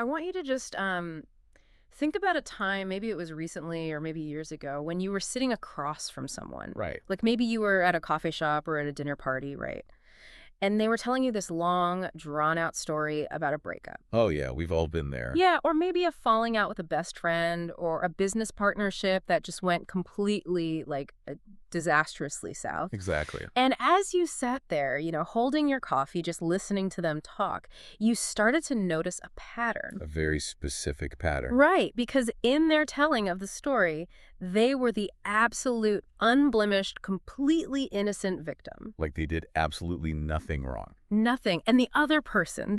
I want you to just think about a time, maybe it was recently or maybe years ago, when you were sitting across from someone. Right. Like maybe you were at a coffee shop or at a dinner party, right? And they were telling you this long, drawn out story about a breakup. Oh, yeah, we've all been there. Yeah, or maybe a falling out with a best friend or a business partnership that just went completely, disastrously south. Exactly. And as you sat there, holding your coffee, just listening to them talk, you started to notice a pattern. A very specific pattern. Right, because in their telling of the story, they were the absolute, unblemished, completely innocent victim. Like they did absolutely nothing wrong. Nothing. And the other person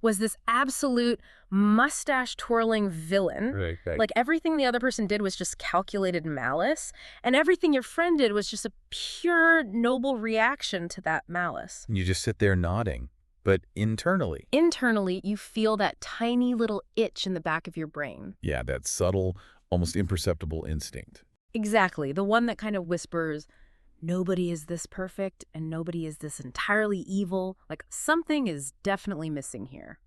was this absolute mustache twirling villain. Right. Like everything the other person did was just calculated malice, and everything your friend did was just a pure, noble reaction to that malice. And you just sit there nodding. But internally, Internally, you feel that tiny little itch in the back of your brain. yeah, that subtle, almost imperceptible instinct. Exactly. The one that kind of whispers, nobody is this perfect and nobody is this entirely evil. Like something is definitely missing here.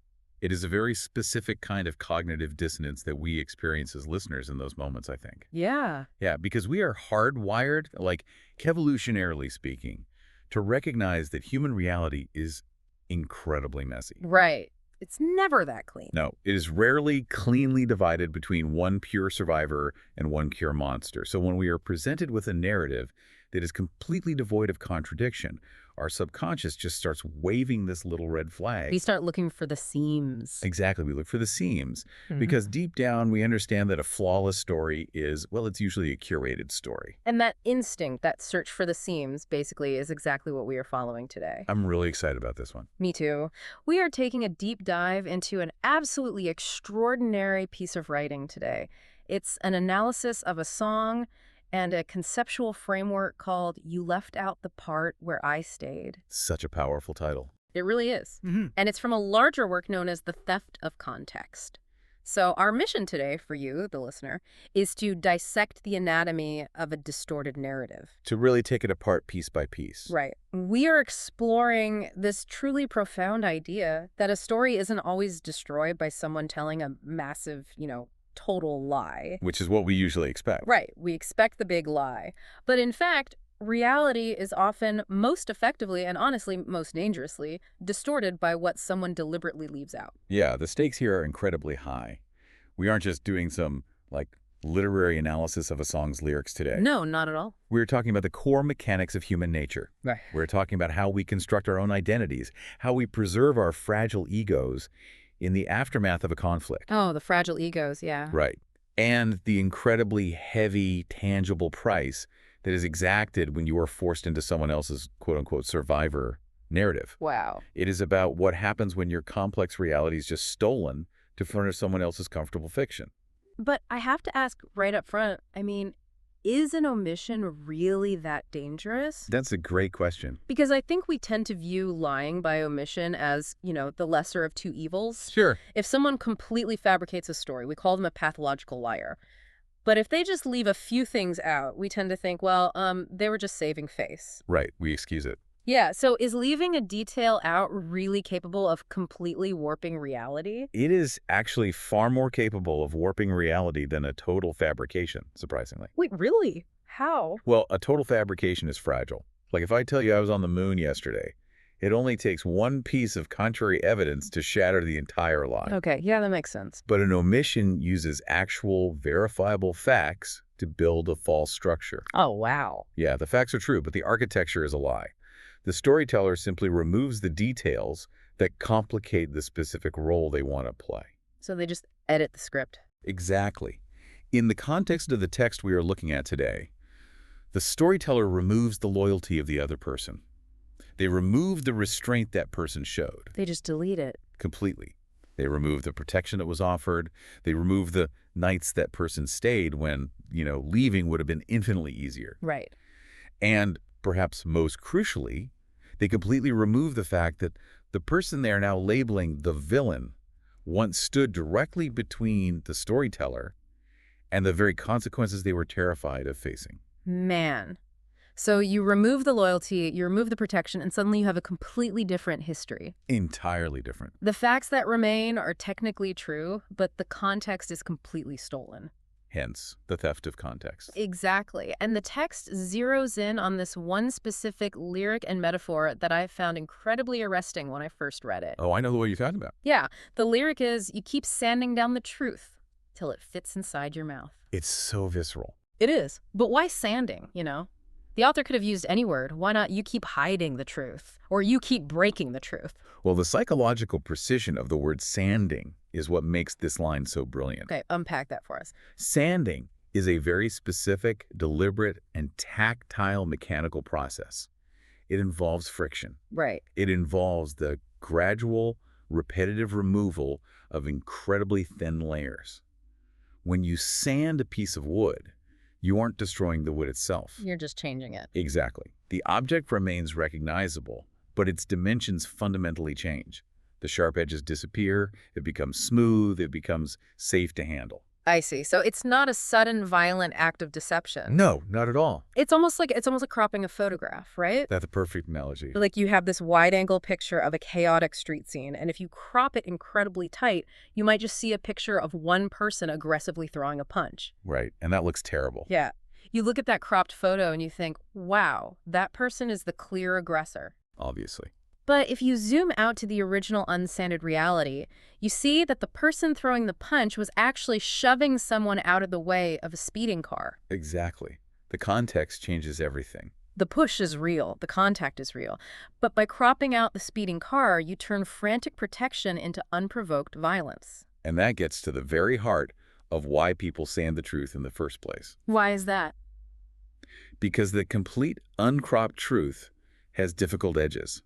It is a very specific kind of cognitive dissonance that we experience as listeners in those moments, I think. Yeah. Yeah, because we are hardwired, like evolutionarily speaking, to recognize that human reality is incredibly messy. Right. It's never that clean. No, it is rarely cleanly divided between one pure survivor and one pure monster. So when we are presented with a narrative that is completely devoid of contradiction, our subconscious just starts waving this little red flag. We start looking for the seams. Exactly, we look for the seams Mhm. because deep down we understand that a flawless story is, well, it's usually a curated story. And that instinct, that search for the seams, basically is exactly what we are following today. I'm really excited about this one. Me too. We are taking a deep dive into an absolutely extraordinary piece of writing today. It's an analysis of a song and a conceptual framework called You Left Out the Part Where I Stayed. Such a powerful title. It really is. And it's from a larger work known as The Theft of Context. So our mission today for you, the listener, is to dissect the anatomy of a distorted narrative. To really take it apart piece by piece. Right. We are exploring this truly profound idea that a story isn't always destroyed by someone telling a massive, total lie. Which is what we usually expect. Right. We expect the big lie. But in fact, reality is often most effectively and honestly most dangerously distorted by what someone deliberately leaves out. Yeah, the stakes here are incredibly high. We aren't just doing some, literary analysis of a song's lyrics today. No, not at all. We're talking about the core mechanics of human nature. Right. We're talking about how we construct our own identities, how we preserve our fragile egos in the aftermath of a conflict. Oh, the fragile egos, yeah. Right. And the incredibly heavy, tangible price that is exacted when you are forced into someone else's quote-unquote survivor narrative. Wow. It is about what happens when your complex reality is just stolen to furnish someone else's comfortable fiction. But I have to ask right up front, is an omission really that dangerous? That's a great question. Because I think we tend to view lying by omission as, the lesser of two evils. Sure. If someone completely fabricates a story, we call them a pathological liar. But if they just leave a few things out, we tend to think, well, they were just saving face. Right. We excuse it. Yeah, so is leaving a detail out really capable of completely warping reality? It is actually far more capable of warping reality than a total fabrication, surprisingly. Wait, really? How? Well, a total fabrication is fragile. Like if I tell you I was on the moon yesterday, it only takes one piece of contrary evidence to shatter the entire lie. Okay, yeah, that makes sense. But an omission uses actual, verifiable facts to build a false structure. Oh, wow. Yeah, the facts are true, but the architecture is a lie. The storyteller simply removes the details that complicate the specific role they want to play. So they just edit the script. Exactly. In the context of the text we are looking at today, the storyteller removes the loyalty of the other person. They remove the restraint that person showed. They just delete it. Completely. They remove the protection that was offered. They remove the nights that person stayed when, leaving would have been infinitely easier. Right. And perhaps most crucially, they completely remove the fact that the person they are now labeling the villain once stood directly between the storyteller and the very consequences they were terrified of facing. Man. So you remove the loyalty, you remove the protection, and suddenly you have a completely different history. Entirely different. The facts that remain are technically true, but the context is completely stolen. Hence, the theft of context. Exactly. And the text zeroes in on this one specific lyric and metaphor that I found incredibly arresting when I first read it. Oh, I know the way you're talking about. Yeah, the lyric is, you keep sanding down the truth till it fits inside your mouth. It's so visceral. It is. But why sanding, you know? The author could have used any word. Why not you keep hiding the truth? Or you keep breaking the truth? Well, the psychological precision of the word sanding is what makes this line so brilliant. Okay, unpack that for us. Sanding is a very specific, deliberate, and tactile mechanical process. It involves friction. Right. It involves the gradual, repetitive removal of incredibly thin layers. When you sand a piece of wood, you aren't destroying the wood itself. You're just changing it. Exactly. The object remains recognizable, but its dimensions fundamentally change. The sharp edges disappear, it becomes smooth, it becomes safe to handle. I see. So it's not a sudden, violent act of deception. No, not at all. It's almost like cropping a photograph, right? That's a perfect analogy. Like you have this wide-angle picture of a chaotic street scene, and if you crop it incredibly tight, you might just see a picture of one person aggressively throwing a punch. Right, and that looks terrible. Yeah. You look at that cropped photo and you think, wow, that person is the clear aggressor. Obviously. But if you zoom out to the original unsanded reality, you see that the person throwing the punch was actually shoving someone out of the way of a speeding car. Exactly. The context changes everything. The push is real, the contact is real. But by cropping out the speeding car, you turn frantic protection into unprovoked violence. And that gets to the very heart of why people sand the truth in the first place. Why is that? Because the complete uncropped truth has difficult edges.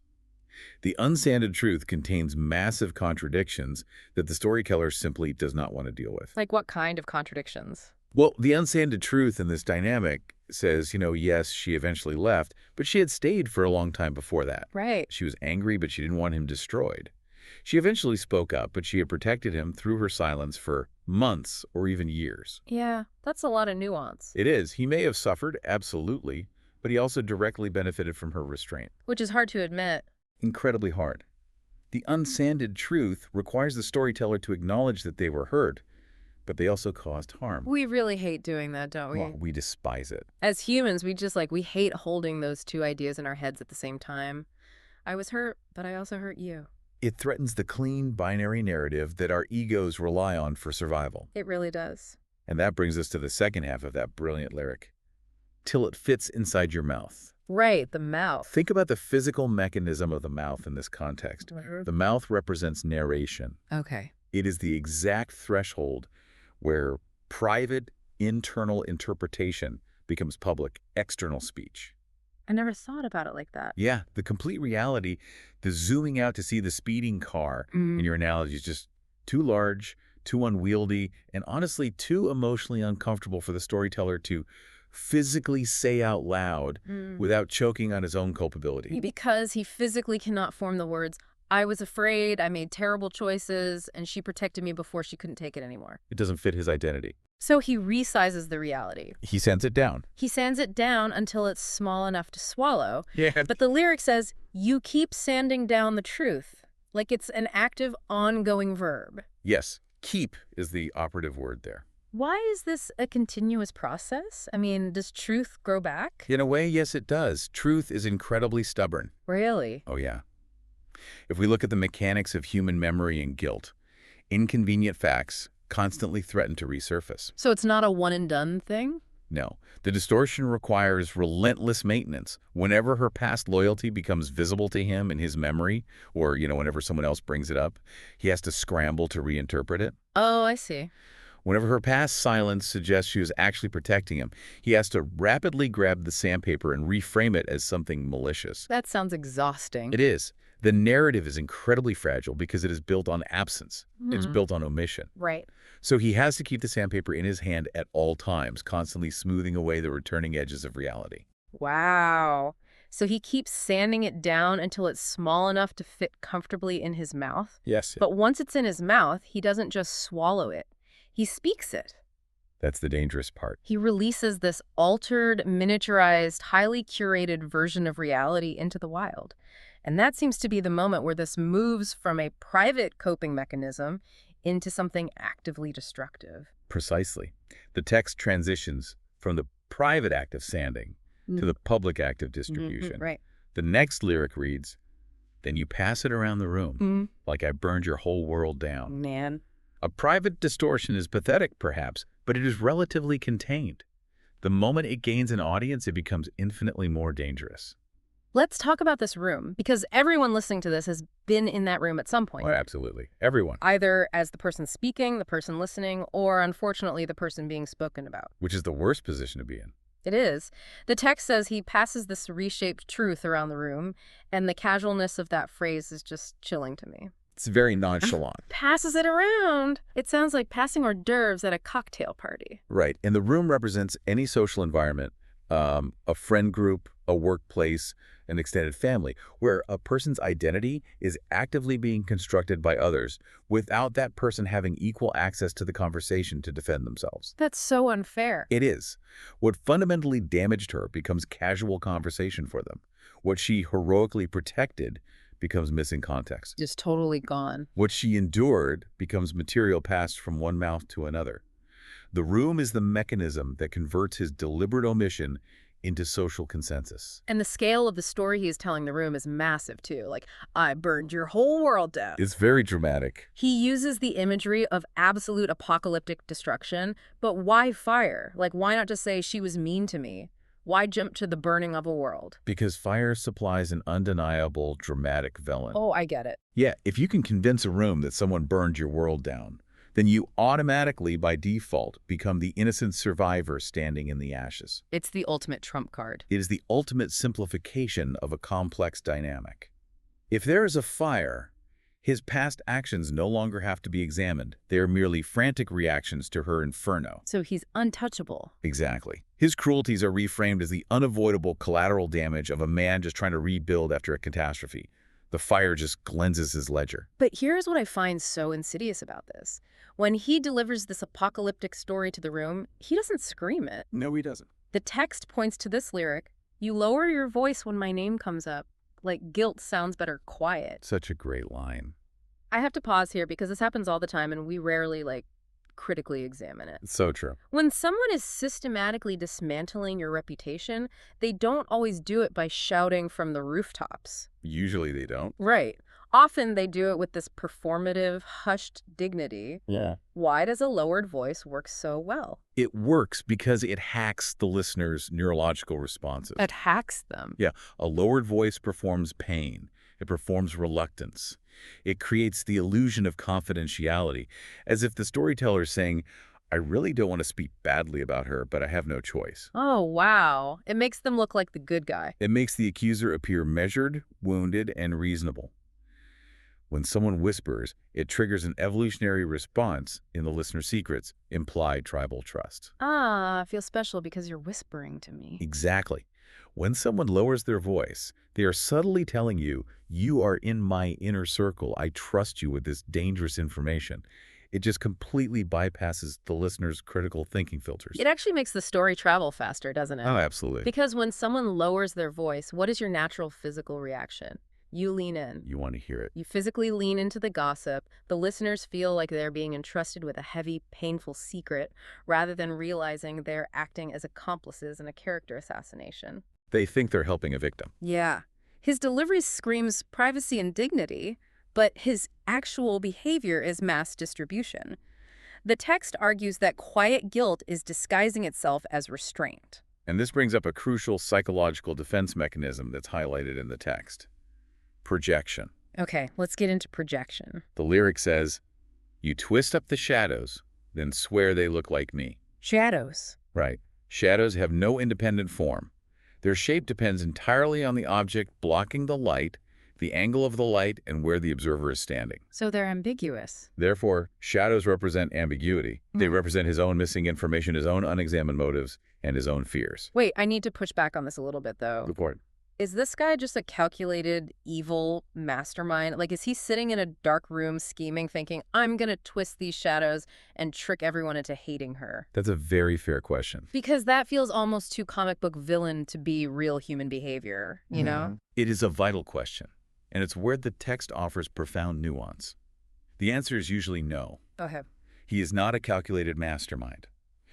The unsanded truth contains massive contradictions that the storyteller simply does not want to deal with. Like what kind of contradictions? Well, the unsanded truth in this dynamic says, yes, she eventually left, but she had stayed for a long time before that. Right. She was angry, but she didn't want him destroyed. She eventually spoke up, but she had protected him through her silence for months or even years. Yeah, that's a lot of nuance. It is. He may have suffered, absolutely, but he also directly benefited from her restraint. Which is hard to admit. Incredibly hard. The unsanded truth requires the storyteller to acknowledge that they were hurt, but they also caused harm. We really hate doing that, don't we? Well, we despise it. As humans, we hate holding those two ideas in our heads at the same time. I was hurt, but I also hurt you. It threatens the clean binary narrative that our egos rely on for survival. It really does. And that brings us to the second half of that brilliant lyric. Till it fits inside your mouth. Right, the mouth. Think about the physical mechanism of the mouth in this context. The mouth represents narration. Okay. It is the exact threshold where private, internal interpretation becomes public, external speech. I never thought about it like that. Yeah, the complete reality, the zooming out to see the speeding car in your analogy is just too large, too unwieldy, and honestly too emotionally uncomfortable for the storyteller to physically say out loud without choking on his own culpability. Because he physically cannot form the words, I was afraid, I made terrible choices, and she protected me before she couldn't take it anymore. It doesn't fit his identity. So he resizes the reality. He sands it down. He sands it down until it's small enough to swallow. Yeah. But the lyric says, you keep sanding down the truth. Like it's an active, ongoing verb. Yes, keep is the operative word there. Why is this a continuous process? I mean, does truth grow back? In a way, yes, it does. Truth is incredibly stubborn. Really? Oh, yeah. If we look at the mechanics of human memory and guilt, inconvenient facts constantly threaten to resurface. So it's not a one-and-done thing? No. The distortion requires relentless maintenance. Whenever her past loyalty becomes visible to him in his memory, or, whenever someone else brings it up, he has to scramble to reinterpret it. Oh, I see. Whenever her past silence suggests she was actually protecting him, he has to rapidly grab the sandpaper and reframe it as something malicious. That sounds exhausting. It is. The narrative is incredibly fragile because it is built on absence. It's built on omission. Right. So he has to keep the sandpaper in his hand at all times, constantly smoothing away the returning edges of reality. Wow. So he keeps sanding it down until it's small enough to fit comfortably in his mouth? Yes. But once it's in his mouth, he doesn't just swallow it. He speaks it. That's the dangerous part. He releases this altered, miniaturized, highly curated version of reality into the wild. And that seems to be the moment where this moves from a private coping mechanism into something actively destructive. Precisely. The text transitions from the private act of sanding to the public act of distribution. Right. The next lyric reads, "Then you pass it around the room, like I burned your whole world down." Man. A private distortion is pathetic, perhaps, but it is relatively contained. The moment it gains an audience, it becomes infinitely more dangerous. Let's talk about this room, because everyone listening to this has been in that room at some point. Oh, absolutely. Everyone. Either as the person speaking, the person listening, or unfortunately the person being spoken about. Which is the worst position to be in. It is. The text says he passes this reshaped truth around the room, and the casualness of that phrase is just chilling to me. It's very nonchalant. Passes it around. It sounds like passing hors d'oeuvres at a cocktail party. Right. And the room represents any social environment, a friend group, a workplace, an extended family, where a person's identity is actively being constructed by others without that person having equal access to the conversation to defend themselves. That's so unfair. It is. What fundamentally damaged her becomes casual conversation for them. What she heroically protected becomes missing context. Just totally gone. What she endured becomes material passed from one mouth to another. The room is the mechanism that converts his deliberate omission into social consensus. And the scale of the story he is telling the room is massive, too. Like, I burned your whole world down. It's very dramatic. He uses the imagery of absolute apocalyptic destruction, but why fire? Like, why not just say she was mean to me? Why jump to the burning of a world? Because fire supplies an undeniable, dramatic villain. Oh, I get it. Yeah, if you can convince a room that someone burned your world down, then you automatically, by default, become the innocent survivor standing in the ashes. It's the ultimate trump card. It is the ultimate simplification of a complex dynamic. If there is a fire, his past actions no longer have to be examined. They are merely frantic reactions to her inferno. So he's untouchable. Exactly. His cruelties are reframed as the unavoidable collateral damage of a man just trying to rebuild after a catastrophe. The fire just cleanses his ledger. But here's what I find so insidious about this. When he delivers this apocalyptic story to the room, he doesn't scream it. No, he doesn't. The text points to this lyric, "You lower your voice when my name comes up. Like guilt sounds better quiet." Such a great line. I have to pause here because this happens all the time and we rarely, critically examine it. It's so true. When someone is systematically dismantling your reputation, they don't always do it by shouting from the rooftops. Usually they don't. Right. Often they do it with this performative, hushed dignity. Yeah. Why does a lowered voice work so well? It works because it hacks the listener's neurological responses. It hacks them. Yeah, a lowered voice performs pain. It performs reluctance. It creates the illusion of confidentiality, as if the storyteller is saying, I really don't want to speak badly about her, but I have no choice. Oh, wow. It makes them look like the good guy. It makes the accuser appear measured, wounded, and reasonable. When someone whispers, it triggers an evolutionary response in the listener's secrets, implied tribal trust. Ah, I feel special because you're whispering to me. Exactly. When someone lowers their voice, they are subtly telling you, you are in my inner circle. I trust you with this dangerous information. It just completely bypasses the listener's critical thinking filters. It actually makes the story travel faster, doesn't it? Oh, absolutely. Because when someone lowers their voice, what is your natural physical reaction? You lean in. You want to hear it. You physically lean into the gossip. The listeners feel like they're being entrusted with a heavy, painful secret, rather than realizing they're acting as accomplices in a character assassination. They think they're helping a victim. Yeah. His delivery screams privacy and dignity, but his actual behavior is mass distribution. The text argues that quiet guilt is disguising itself as restraint. And this brings up a crucial psychological defense mechanism that's highlighted in the text. Projection. Okay, let's get into projection. The lyric says, you twist up the shadows, then swear they look like me. Shadows. Right. Shadows have no independent form. Their shape depends entirely on the object blocking the light, the angle of the light, and where the observer is standing. So they're ambiguous. Therefore, shadows represent ambiguity. They represent his own missing information, his own unexamined motives, and his own fears. Wait, I need to push back on this a little bit, though. Report. Is this guy just a calculated evil mastermind? Like, is he sitting in a dark room scheming, thinking, I'm going to twist these shadows and trick everyone into hating her? That's a very fair question. Because that feels almost too comic book villain to be real human behavior, you know? It is a vital question, and it's where the text offers profound nuance. The answer is usually no. Okay. He is not a calculated mastermind.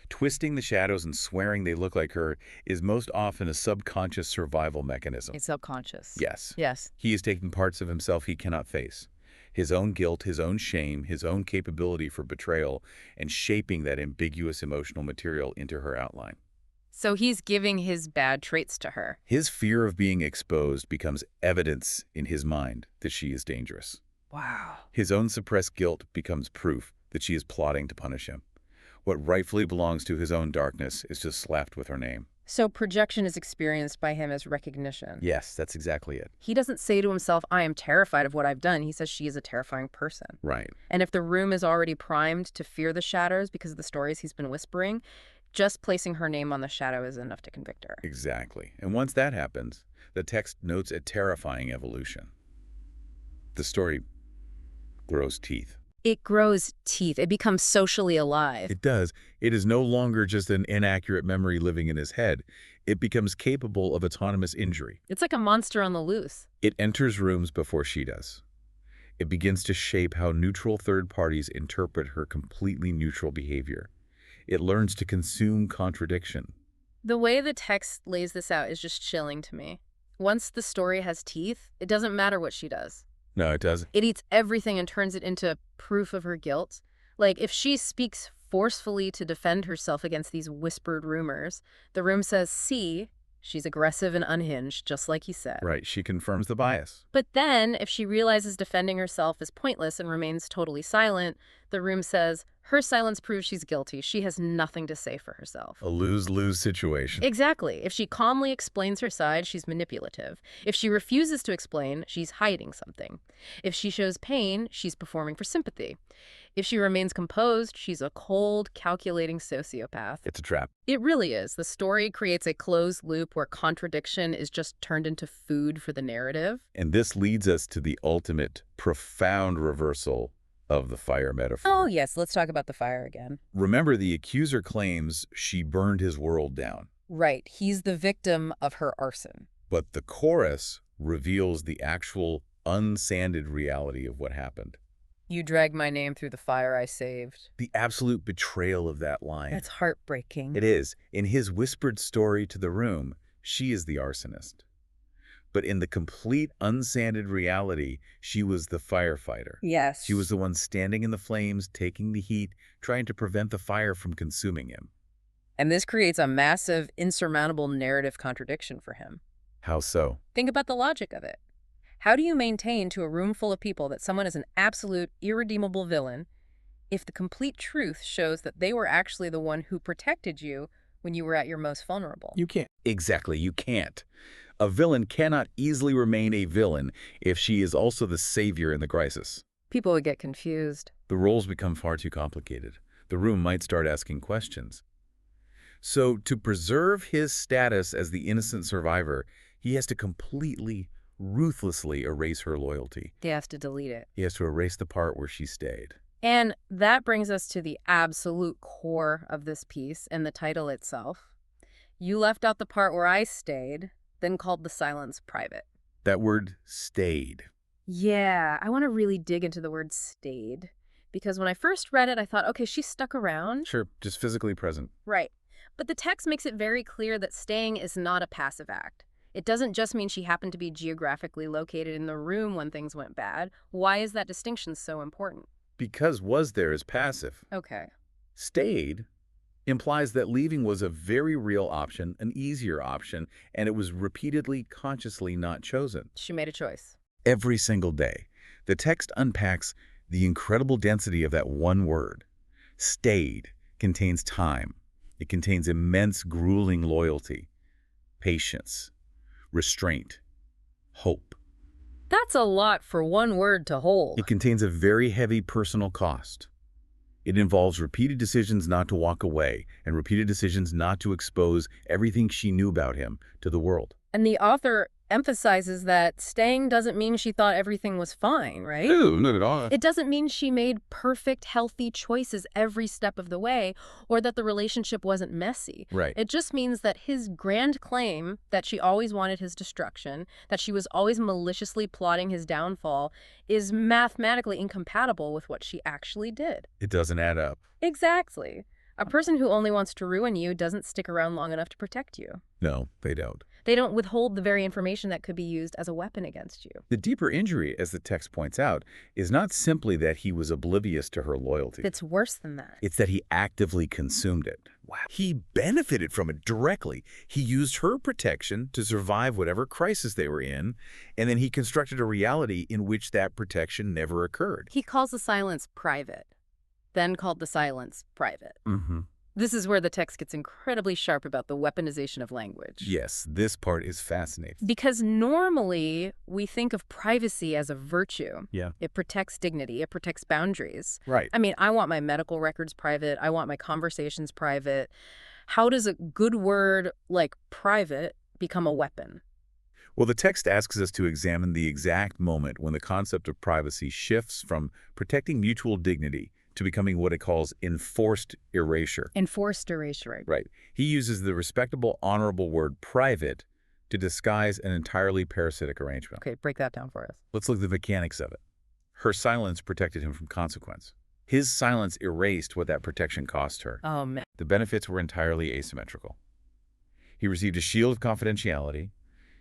Twisting the shadows and swearing they look like her is most often a subconscious survival mechanism. It's subconscious. Yes. Yes. He is taking parts of himself he cannot face. His own guilt, his own shame, his own capability for betrayal, and shaping that ambiguous emotional material into her outline. So he's giving his bad traits to her. His fear of being exposed becomes evidence in his mind that she is dangerous. Wow. His own suppressed guilt becomes proof that she is plotting to punish him. What rightfully belongs to his own darkness is just slapped with her name. So projection is experienced by him as recognition. Yes, that's exactly it. He doesn't say to himself, I am terrified of what I've done. He says she is a terrifying person. Right. And if the room is already primed to fear the shadows because of the stories he's been whispering, just placing her name on the shadow is enough to convict her. Exactly. And once that happens, the text notes a terrifying evolution. The story grows teeth. It grows teeth. It becomes socially alive. It does. It is no longer just an inaccurate memory living in his head. It becomes capable of autonomous injury. It's like a monster on the loose. It enters rooms before she does. It begins to shape how neutral third parties interpret her completely neutral behavior. It learns to consume contradiction. The way the text lays this out is just chilling to me. Once the story has teeth, it doesn't matter what she does. No, it doesn't. It eats everything and turns it into proof of her guilt. Like, if she speaks forcefully to defend herself against these whispered rumors, the room says, see, she's aggressive and unhinged, just like he said. Right, she confirms the bias. But then, if she realizes defending herself is pointless and remains totally silent, the room says, her silence proves she's guilty. She has nothing to say for herself. A lose-lose situation. Exactly. If she calmly explains her side, she's manipulative. If she refuses to explain, she's hiding something. If she shows pain, she's performing for sympathy. If she remains composed, she's a cold, calculating sociopath. It's a trap. It really is. The story creates a closed loop where contradiction is just turned into food for the narrative. And this leads us to the ultimate, profound reversal of the fire metaphor. Oh, yes. Let's talk about the fire again. Remember, the accuser claims she burned his world down. Right. He's the victim of her arson. But the chorus reveals the actual unsanded reality of what happened. You dragged my name through the fire I saved. The absolute betrayal of that line. That's heartbreaking. It is. In his whispered story to the room, she is the arsonist. But in the complete unsanded reality, she was the firefighter. Yes. She was the one standing in the flames, taking the heat, trying to prevent the fire from consuming him. And this creates a massive, insurmountable narrative contradiction for him. How so? Think about the logic of it. How do you maintain to a room full of people that someone is an absolute, irredeemable villain if the complete truth shows that they were actually the one who protected you when you were at your most vulnerable? You can't. Exactly, you can't. A villain cannot easily remain a villain if she is also the savior in the crisis. People would get confused. The roles become far too complicated. The room might start asking questions. So, to preserve his status as the innocent survivor, he has to completely, ruthlessly erase her loyalty. He has to delete it. He has to erase the part where she stayed. And that brings us to the absolute core of this piece and the title itself. You left out the part where I stayed, then called the silence private. That word, stayed. Yeah, I want to really dig into the word stayed. Because when I first read it, I thought, okay, she stuck around. Sure, just physically present. Right. But the text makes it very clear that staying is not a passive act. It doesn't just mean she happened to be geographically located in the room when things went bad. Why is that distinction so important? Because was there is passive. Okay. Stayed implies that leaving was a very real option, an easier option, and it was repeatedly, consciously not chosen. She made a choice. Every single day. The text unpacks the incredible density of that one word. Stayed contains time. It contains immense, grueling loyalty, patience, restraint, hope. That's a lot for one word to hold. It contains a very heavy personal cost. It involves repeated decisions not to walk away and repeated decisions not to expose everything she knew about him to the world. And the author emphasizes that staying doesn't mean she thought everything was fine, right? No, not at all. It doesn't mean she made perfect, healthy choices every step of the way, or that the relationship wasn't messy. Right. It just means that his grand claim that she always wanted his destruction, that she was always maliciously plotting his downfall, is mathematically incompatible with what she actually did. It doesn't add up. Exactly. A person who only wants to ruin you doesn't stick around long enough to protect you. No, they don't. They don't withhold the very information that could be used as a weapon against you. The deeper injury, as the text points out, is not simply that he was oblivious to her loyalty. It's worse than that. It's that he actively consumed it. Wow. He benefited from it directly. He used her protection to survive whatever crisis they were in, and then he constructed a reality in which that protection never occurred. He calls the silence private, then called the silence private. Mm-hmm. This is where the text gets incredibly sharp about the weaponization of language. Yes, this part is fascinating. Because normally we think of privacy as a virtue. Yeah. It protects dignity. It protects boundaries. Right. I mean, I want my medical records private. I want my conversations private. How does a good word like private become a weapon? Well, the text asks us to examine the exact moment when the concept of privacy shifts from protecting mutual dignity to becoming what it calls enforced erasure. Enforced erasure. Right. He uses the respectable, honorable word private to disguise an entirely parasitic arrangement. Okay, break that down for us. Let's look at the mechanics of it. Her silence protected him from consequence. His silence erased what that protection cost her. Oh, man. The benefits were entirely asymmetrical. He received a shield of confidentiality.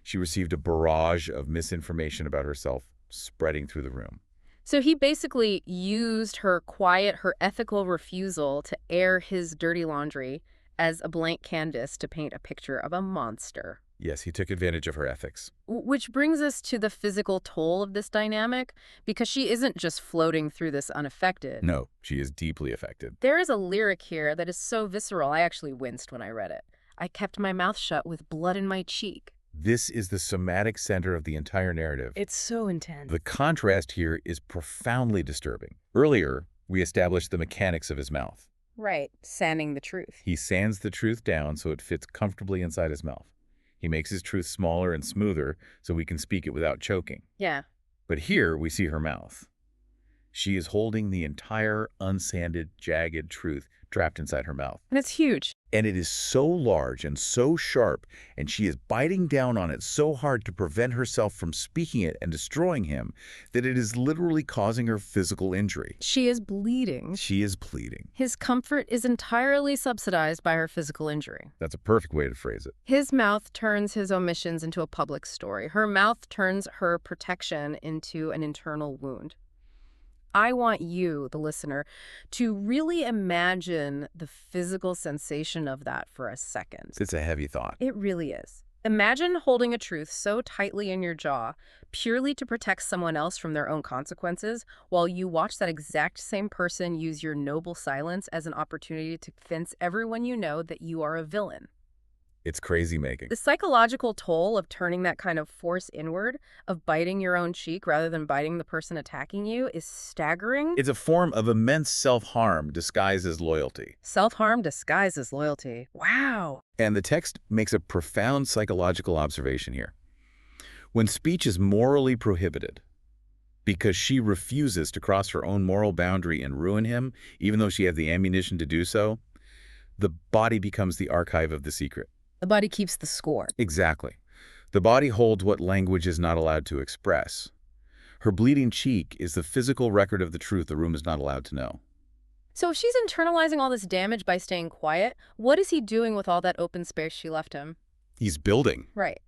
She received a barrage of misinformation about herself spreading through the room. So he basically used her quiet, her ethical refusal to air his dirty laundry as a blank canvas to paint a picture of a monster. Yes, he took advantage of her ethics. Which brings us to the physical toll of this dynamic, because she isn't just floating through this unaffected. No, she is deeply affected. There is a lyric here that is so visceral, I actually winced when I read it. I kept my mouth shut with blood in my cheek. This is the somatic center of the entire narrative. It's so intense. The contrast here is profoundly disturbing. Earlier, we established the mechanics of his mouth. Right, sanding the truth. He sands the truth down so it fits comfortably inside his mouth. He makes his truth smaller and smoother so we can speak it without choking. Yeah. But here we see her mouth. She is holding the entire unsanded, jagged truth trapped inside her mouth. And it's huge. And it is so large and so sharp, and she is biting down on it so hard to prevent herself from speaking it and destroying him, that it is literally causing her physical injury. She is bleeding. She is bleeding. His comfort is entirely subsidized by her physical injury. That's a perfect way to phrase it. His mouth turns his omissions into a public story. Her mouth turns her protection into an internal wound. I want you, the listener, to really imagine the physical sensation of that for a second. It's a heavy thought. It really is. Imagine holding a truth so tightly in your jaw purely to protect someone else from their own consequences, while you watch that exact same person use your noble silence as an opportunity to convince everyone you know that you are a villain. It's crazy making. The psychological toll of turning that kind of force inward, of biting your own cheek rather than biting the person attacking you, is staggering. It's a form of immense self-harm disguised as loyalty. Self-harm disguised as loyalty. Wow. And the text makes a profound psychological observation here. When speech is morally prohibited, because she refuses to cross her own moral boundary and ruin him, even though she has the ammunition to do so, the body becomes the archive of the secret. The body keeps the score. Exactly. The body holds what language is not allowed to express. Her bleeding cheek is the physical record of the truth the room is not allowed to know. So if she's internalizing all this damage by staying quiet, what is he doing with all that open space she left him? He's building. Right.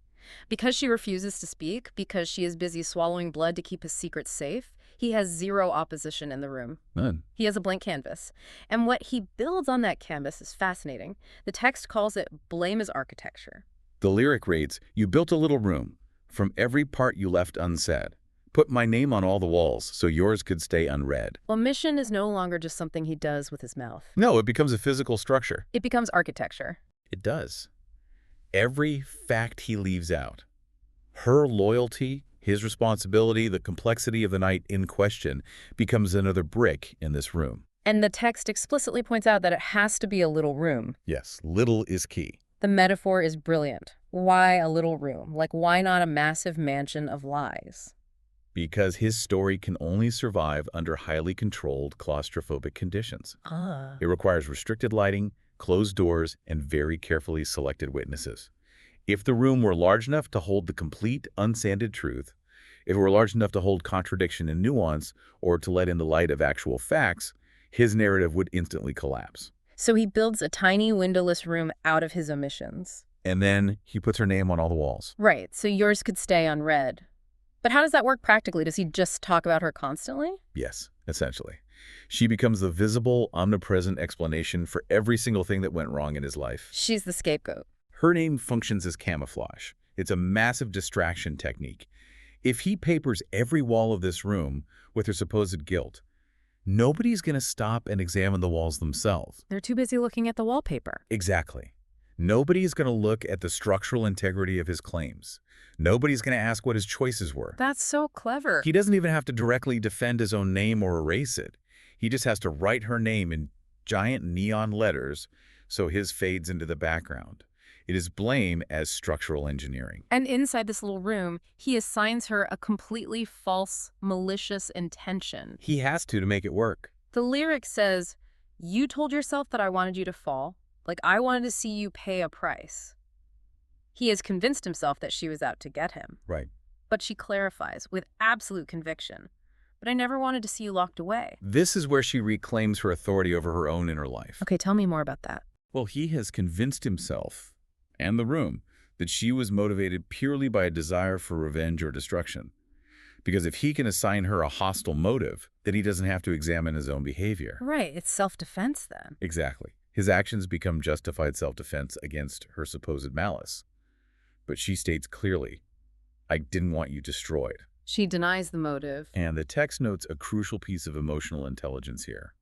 Because she refuses to speak, because she is busy swallowing blood to keep his secrets safe, he has zero opposition in the room. None. He has a blank canvas. And what he builds on that canvas is fascinating. The text calls it blame as architecture. The lyric reads, "You built a little room. From every part you left unsaid. Put my name on all the walls so yours could stay unread." Omission is no longer just something he does with his mouth. No, it becomes a physical structure. It becomes architecture. It does. Every fact he leaves out, her loyalty, his responsibility, the complexity of the night in question, becomes another brick in this room. And the text explicitly points out that it has to be a little room. Yes, little is key. The metaphor is brilliant. Why a little room? Like, why not a massive mansion of lies? Because his story can only survive under highly controlled claustrophobic conditions. Ah. It requires restricted lighting, closed doors, and very carefully selected witnesses. If the room were large enough to hold the complete, unsanded truth, if it were large enough to hold contradiction and nuance, or to let in the light of actual facts, his narrative would instantly collapse. So he builds a tiny windowless room out of his omissions. And then he puts her name on all the walls. Right, so yours could stay unread. But how does that work practically? Does he just talk about her constantly? Yes, essentially. She becomes the visible, omnipresent explanation for every single thing that went wrong in his life. She's the scapegoat. Her name functions as camouflage. It's a massive distraction technique. If he papers every wall of this room with her supposed guilt, nobody's going to stop and examine the walls themselves. They're too busy looking at the wallpaper. Exactly. Nobody's going to look at the structural integrity of his claims. Nobody's going to ask what his choices were. That's so clever. He doesn't even have to directly defend his own name or erase it. He just has to write her name in giant neon letters so his fades into the background. It is blame as structural engineering. And inside this little room, he assigns her a completely false, malicious intention. He has to make it work. The lyric says, "You told yourself that I wanted you to fall. Like I wanted to see you pay a price." He has convinced himself that she was out to get him. Right. But she clarifies with absolute conviction, "But I never wanted to see you locked away." This is where she reclaims her authority over her own inner life. Okay, tell me more about that. Well, he has convinced himself and the room that she was motivated purely by a desire for revenge or destruction. Because if he can assign her a hostile motive, then he doesn't have to examine his own behavior. Right, it's self-defense then. Exactly. His actions become justified self-defense against her supposed malice. But she states clearly, "I didn't want you destroyed." She denies the motive. And the text notes a crucial piece of emotional intelligence here.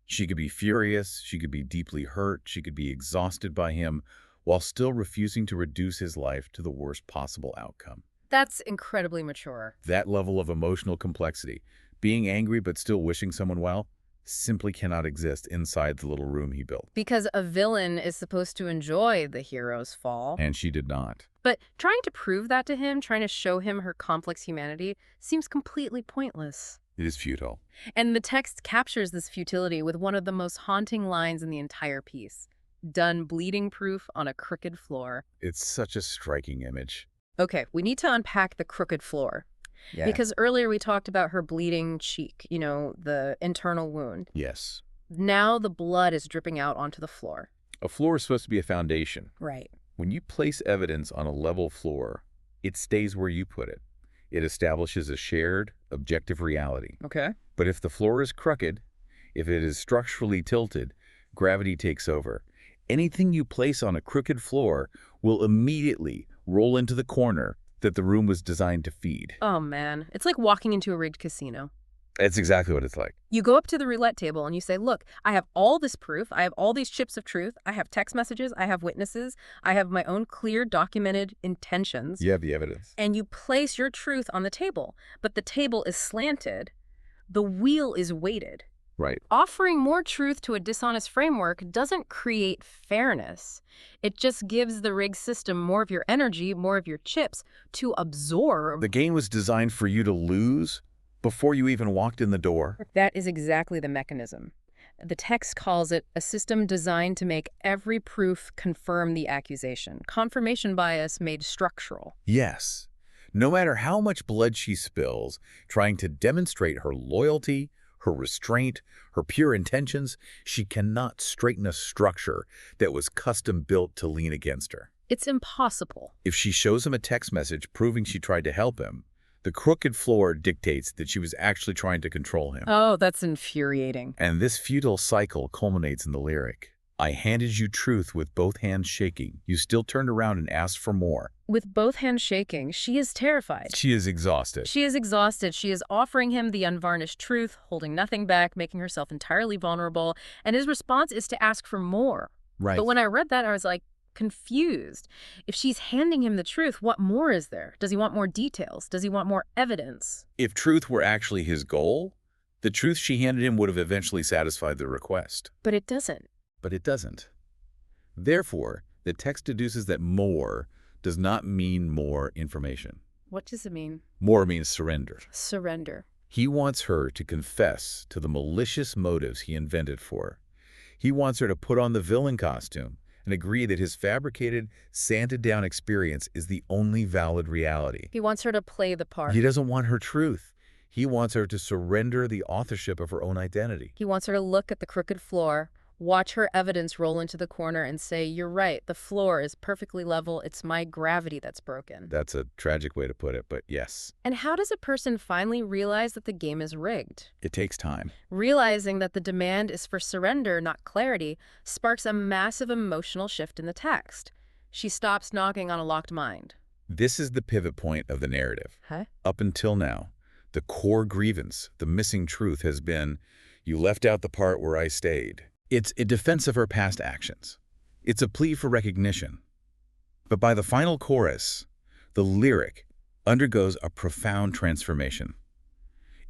She could be furious, she could be deeply hurt, she could be exhausted by him, while still refusing to reduce his life to the worst possible outcome. That's incredibly mature. That level of emotional complexity, being angry but still wishing someone well, simply cannot exist inside the little room he built. Because a villain is supposed to enjoy the hero's fall. And she did not. But trying to prove that to him, trying to show him her complex humanity, seems completely pointless. It is futile. And the text captures this futility with one of the most haunting lines in the entire piece. "Done bleeding proof on a crooked floor." It's such a striking image. Okay, we need to unpack the crooked floor. Yeah. Because earlier we talked about her bleeding cheek, the internal wound. Yes. Now the blood is dripping out onto the floor. A floor is supposed to be a foundation. Right. When you place evidence on a level floor, it stays where you put it. It establishes a shared, objective reality. Okay. But if the floor is crooked, if it is structurally tilted, gravity takes over. Anything you place on a crooked floor will immediately roll into the corner that the room was designed to feed. Oh, man. It's like walking into a rigged casino. That's exactly what it's like. You go up to the roulette table and you say, "Look, I have all this proof. I have all these chips of truth. I have text messages. I have witnesses. I have my own clear documented intentions." You have the evidence. And you place your truth on the table. But the table is slanted. The wheel is weighted. Right. Offering more truth to a dishonest framework doesn't create fairness. It just gives the rigged system more of your energy, more of your chips to absorb. The game was designed for you to lose before you even walked in the door. That is exactly the mechanism. The text calls it a system designed to make every proof confirm the accusation. Confirmation bias made structural. Yes. No matter how much blood she spills, trying to demonstrate her loyalty, her restraint, her pure intentions, she cannot straighten a structure that was custom built to lean against her. It's impossible. If she shows him a text message proving she tried to help him, the crooked floor dictates that she was actually trying to control him. Oh, that's infuriating. And this futile cycle culminates in the lyric. "I handed you truth with both hands shaking. You still turned around and asked for more." With both hands shaking, she is terrified. She is exhausted. She is exhausted. She is offering him the unvarnished truth, holding nothing back, making herself entirely vulnerable. And his response is to ask for more. Right. But when I read that, I was like, confused. If she's handing him the truth, what more is there? Does he want more details? Does he want more evidence? If truth were actually his goal, the truth she handed him would have eventually satisfied the request. But it doesn't. But it doesn't. Therefore, the text deduces that more, does not mean more information. What does it mean? More means surrender. Surrender. He wants her to confess to the malicious motives he invented for her. He wants her to put on the villain costume and agree that his fabricated, sanded-down experience is the only valid reality. He wants her to play the part. He doesn't want her truth. He wants her to surrender the authorship of her own identity. He wants her to look at the crooked floor, watch her evidence roll into the corner and say, "You're right, the floor is perfectly level. It's my gravity that's broken." That's a tragic way to put it, but yes. And how does a person finally realize that the game is rigged? It takes time. Realizing that the demand is for surrender, not clarity, sparks a massive emotional shift in the text. She stops knocking on a locked mind. This is the pivot point of the narrative. Huh? Up until now, the core grievance, the missing truth has been, you left out the part where I stayed. It's a defense of her past actions. It's a plea for recognition. But by the final chorus, the lyric undergoes a profound transformation.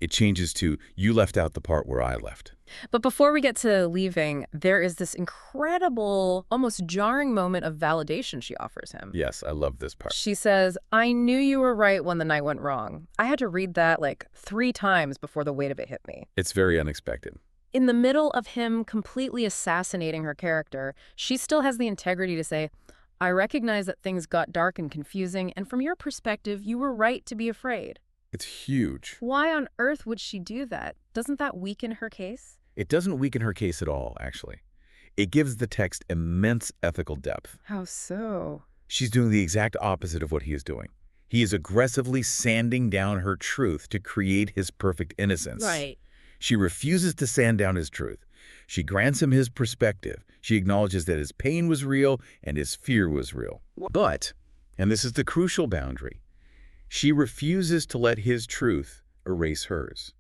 It changes to, you left out the part where I left. But before we get to leaving, there is this incredible, almost jarring moment of validation she offers him. Yes, I love this part. She says, "I knew you were right when the night went wrong." I had to read that like 3 times before the weight of it hit me. It's very unexpected. In the middle of him completely assassinating her character, she still has the integrity to say, "I recognize that things got dark and confusing, and from your perspective, you were right to be afraid." It's huge. Why on earth would she do that? Doesn't that weaken her case? It doesn't weaken her case at all, actually. It gives the text immense ethical depth. How so? She's doing the exact opposite of what he is doing. He is aggressively sanding down her truth to create his perfect innocence. Right. She refuses to sand down his truth. She grants him his perspective. She acknowledges that his pain was real and his fear was real. But, and this is the crucial boundary, she refuses to let his truth erase hers.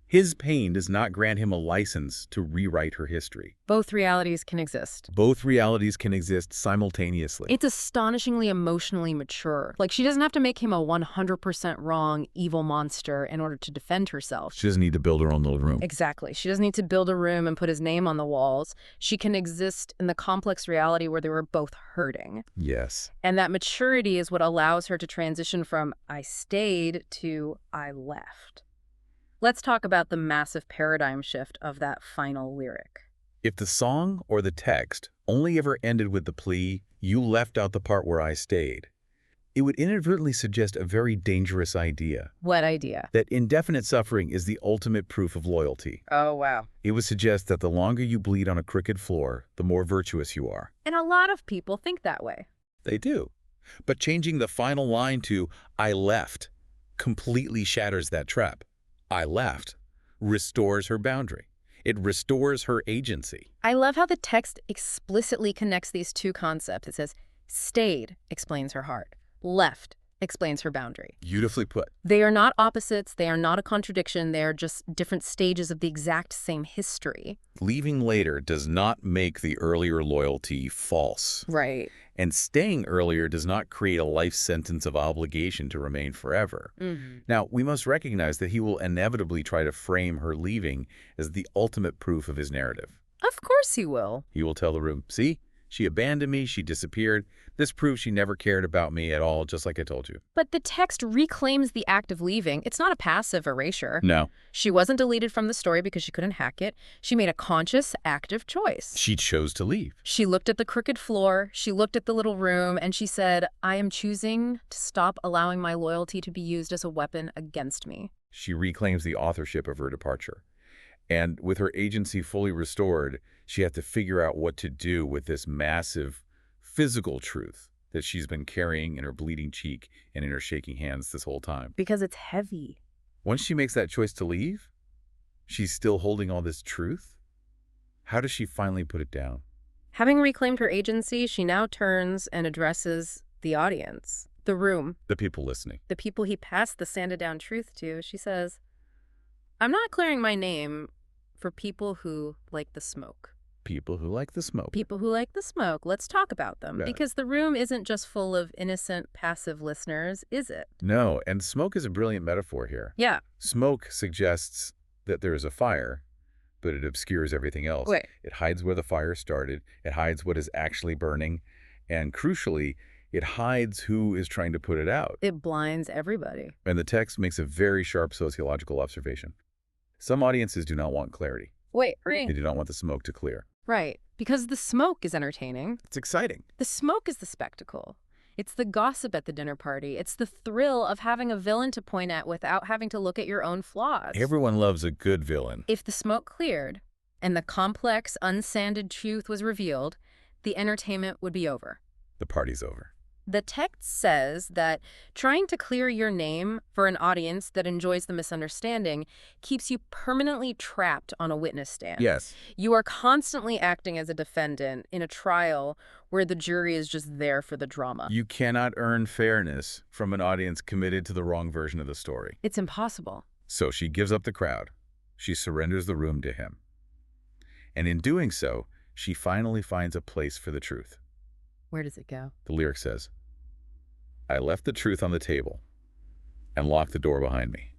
His pain does not grant him a license to rewrite her history. Both realities can exist. Both realities can exist simultaneously. It's astonishingly emotionally mature. Like, she doesn't have to make him a 100% wrong, evil monster in order to defend herself. She doesn't need to build her own little room. Exactly. She doesn't need to build a room and put his name on the walls. She can exist in the complex reality where they were both hurting. Yes. And that maturity is what allows her to transition from "I stayed" to "I left." Let's talk about the massive paradigm shift of that final lyric. If the song or the text only ever ended with the plea, you left out the part where I stayed, it would inadvertently suggest a very dangerous idea. What idea? That indefinite suffering is the ultimate proof of loyalty. Oh, wow. It would suggest that the longer you bleed on a crooked floor, the more virtuous you are. And a lot of people think that way. They do. But changing the final line to, I left, completely shatters that trap. I left restores her boundary. It restores her agency. I love how the text explicitly connects these two concepts. It says, stayed explains her heart. Left explains her boundary. Beautifully put. They are not opposites. They are not a contradiction. They are just different stages of the exact same history. Leaving later does not make the earlier loyalty false. Right. And staying earlier does not create a life sentence of obligation to remain forever. Now, we must recognize that he will inevitably try to frame her leaving as the ultimate proof of his narrative. Of course he will. He will tell the room, see, she abandoned me, she disappeared. This proves she never cared about me at all, just like I told you. But the text reclaims the act of leaving. It's not a passive erasure. No. She wasn't deleted from the story because she couldn't hack it. She made a conscious, active choice. She chose to leave. She looked at the crooked floor, she looked at the little room, and she said, I am choosing to stop allowing my loyalty to be used as a weapon against me. She reclaims the authorship of her departure. And with her agency fully restored, she had to figure out what to do with this massive physical truth that she's been carrying in her bleeding cheek and in her shaking hands this whole time. Because it's heavy. Once she makes that choice to leave, she's still holding all this truth. How does she finally put it down? Having reclaimed her agency, she now turns and addresses the audience, the room, The people listening. the people he passed the sanded down truth to. She says, I'm not clearing my name for people who like the smoke. People who like the smoke. People who like the smoke. Let's talk about them. Yeah. Because the room isn't just full of innocent, passive listeners, is it? No, and smoke is a brilliant metaphor here. Yeah. Smoke suggests that there is a fire, but it obscures everything else. Wait. It hides where the fire started. It hides what is actually burning. And crucially, It hides who is trying to put it out. It blinds everybody. And the text makes a very sharp sociological observation. Some audiences do not want clarity. Wait, They do not want the smoke to clear. right. Because the smoke is entertaining. It's exciting. The smoke is the spectacle. It's the gossip at the dinner party. It's the thrill of having a villain to point at without having to look at your own flaws. Everyone loves a good villain. If the smoke cleared and the complex, unsanded truth was revealed, the entertainment would be over. The party's over. The text says that trying to clear your name for an audience that enjoys the misunderstanding keeps you permanently trapped on a witness stand. Yes. You are constantly acting as a defendant in a trial where the jury is just there for the drama. You cannot earn fairness from an audience committed to the wrong version of the story. It's impossible. So she gives up the crowd. She surrenders the room to him. And in doing so, she finally finds a place for the truth. Where does it go? The lyric says, I left the truth on the table and locked the door behind me.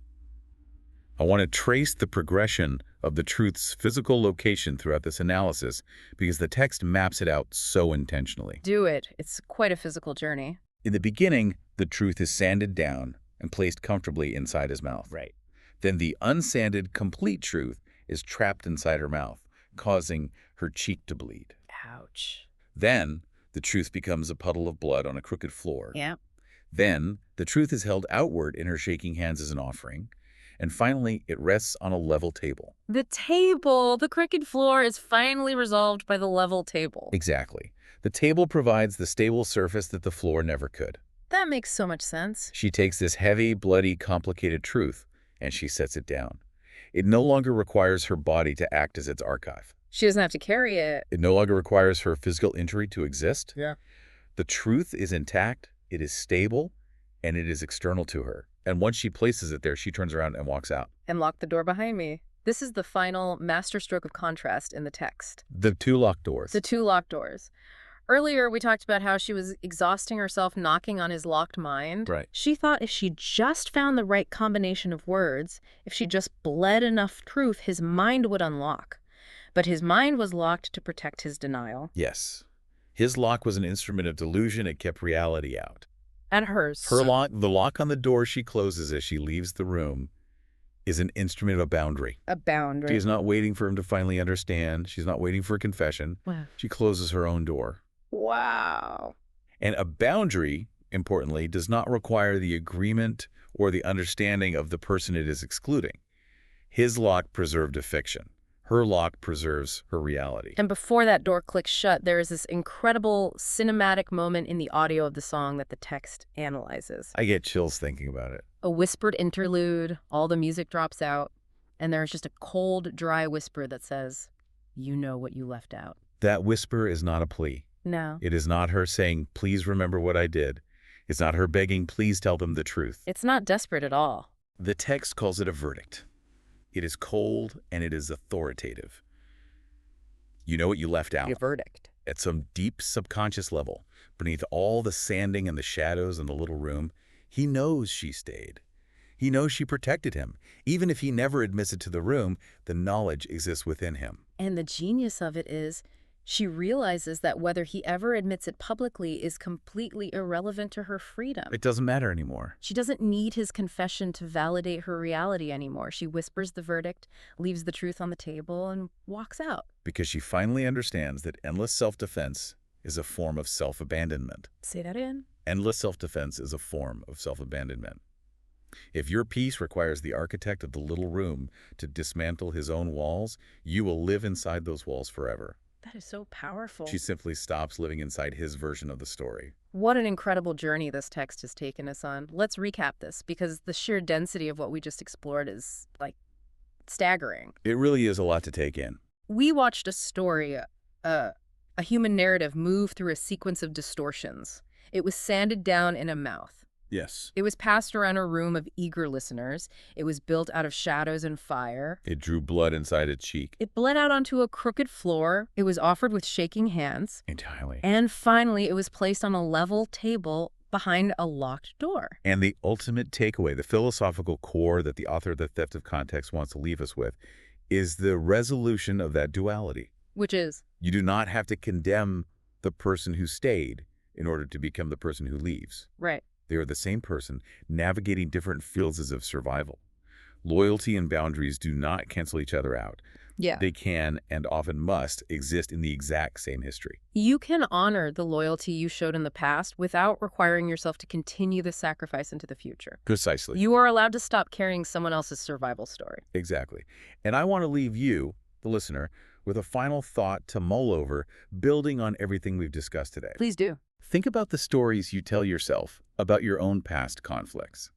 I want to trace the progression of the truth's physical location throughout this analysis because the text maps it out so intentionally. Do it. It's quite a physical journey. In the beginning, the truth is sanded down and placed comfortably inside his mouth. Right. Then the unsanded, complete truth is trapped inside her mouth, causing her cheek to bleed. Ouch. Then the truth becomes a puddle of blood on a crooked floor. Yeah. Then the truth is held outward in her shaking hands as an offering. And finally, it rests on a level table. The table, the crooked floor, is finally resolved by the level table. Exactly. The table provides the stable surface that the floor never could. That makes so much sense. She takes this heavy, bloody, complicated truth, and she sets it down. It no longer requires her body to act as its archive. She doesn't have to carry it. It no longer requires her physical injury to exist. Yeah. The truth is intact, it is stable, and it is external to her. And once she places it there, she turns around and walks out. And lock the door behind me. This is the final masterstroke of contrast in the text. The two locked doors. The two locked doors. Earlier, we talked about how she was exhausting herself knocking on his locked mind. Right. She thought if she just found the right combination of words, if she just bled enough truth, his mind would unlock. But his mind was locked to protect his denial. Yes. His lock was an instrument of delusion. It kept reality out. And hers. Her lock, the lock on the door she closes as she leaves the room, is an instrument of a boundary. A boundary. She's not waiting for him to finally understand. She's not waiting for a confession. Wow. She closes her own door. Wow. And a boundary, importantly, does not require the agreement or the understanding of the person it is excluding. His lock preserved a fiction. Her lock preserves her reality. And before that door clicks shut, there is this incredible cinematic moment in the audio of the song that the text analyzes. I get chills thinking about it. A whispered interlude, all the music drops out, and there's just a cold, dry whisper that says, "You know what you left out." That whisper is not a plea. No. It is not her saying, please remember what I did. It's not her begging, please tell them the truth. It's not desperate at all. The text calls it a verdict. It is cold and it is authoritative. You know what you left out. A verdict. At some deep subconscious level, beneath all the sanding and the shadows in the little room, he knows she stayed. He knows she protected him. Even if he never admits it to the room, the knowledge exists within him. And the genius of it is, she realizes that whether he ever admits it publicly is completely irrelevant to her freedom. It doesn't matter anymore. She doesn't need his confession to validate her reality anymore. She whispers the verdict, leaves the truth on the table, and walks out. Because she finally understands that endless self-defense is a form of self-abandonment. Say that again. Endless self-defense is a form of self-abandonment. If your peace requires the architect of the little room to dismantle his own walls, you will live inside those walls forever. That is so powerful. She simply stops living inside his version of the story. What an incredible journey this text has taken us on. Let's recap this, because the sheer density of what we just explored is, staggering. It really is a lot to take in. We watched a story, a human narrative move through a sequence of distortions. It was sanded down in a mouth. Yes. It was passed around a room of eager listeners. It was built out of shadows and fire. It drew blood inside its cheek. It bled out onto a crooked floor. It was offered with shaking hands. Entirely. And finally, it was placed on a level table behind a locked door. And the ultimate takeaway, the philosophical core that the author of The Theft of Context wants to leave us with, is the resolution of that duality. Which is? You do not have to condemn the person who stayed. in order to become the person who leaves. Right. They are the same person navigating different fields of survival. Loyalty and boundaries do not cancel each other out. Yeah. They can, and often must, exist in the exact same history. You can honor the loyalty you showed in the past without requiring yourself to continue the sacrifice into the future. Precisely. You are allowed to stop carrying someone else's survival story. Exactly. And I want to leave you, the listener, with a final thought to mull over, building on everything we've discussed today. Please do. Think about the stories you tell yourself about your own past conflicts.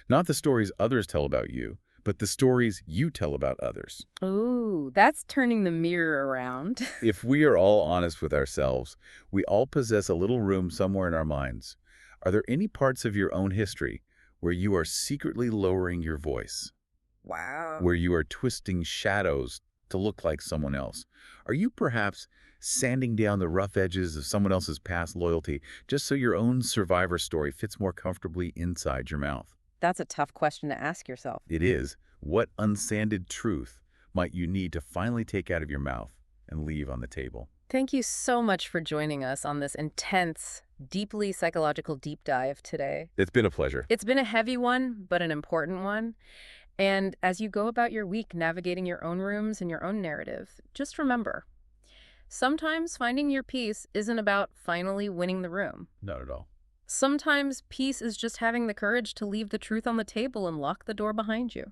Not the stories others tell about you, but the stories you tell about others. Ooh, that's turning the mirror around. If we are all honest with ourselves, we all possess a little room somewhere in our minds. Are there any parts of your own history where you are secretly lowering your voice? Wow. Where you are twisting shadows to look like someone else? Are you perhaps sanding down the rough edges of someone else's past loyalty just so your own survivor story fits more comfortably inside your mouth? That's a tough question to ask yourself. It is. What unsanded truth might you need to finally take out of your mouth and leave on the table? Thank you so much for joining us on this intense, deeply psychological deep dive today. It's been a pleasure. It's been a heavy one, but an important one. And as you go about your week navigating your own rooms and your own narrative, just remember, sometimes finding your peace isn't about finally winning the room. Not at all. Sometimes peace is just having the courage to leave the truth on the table and lock the door behind you.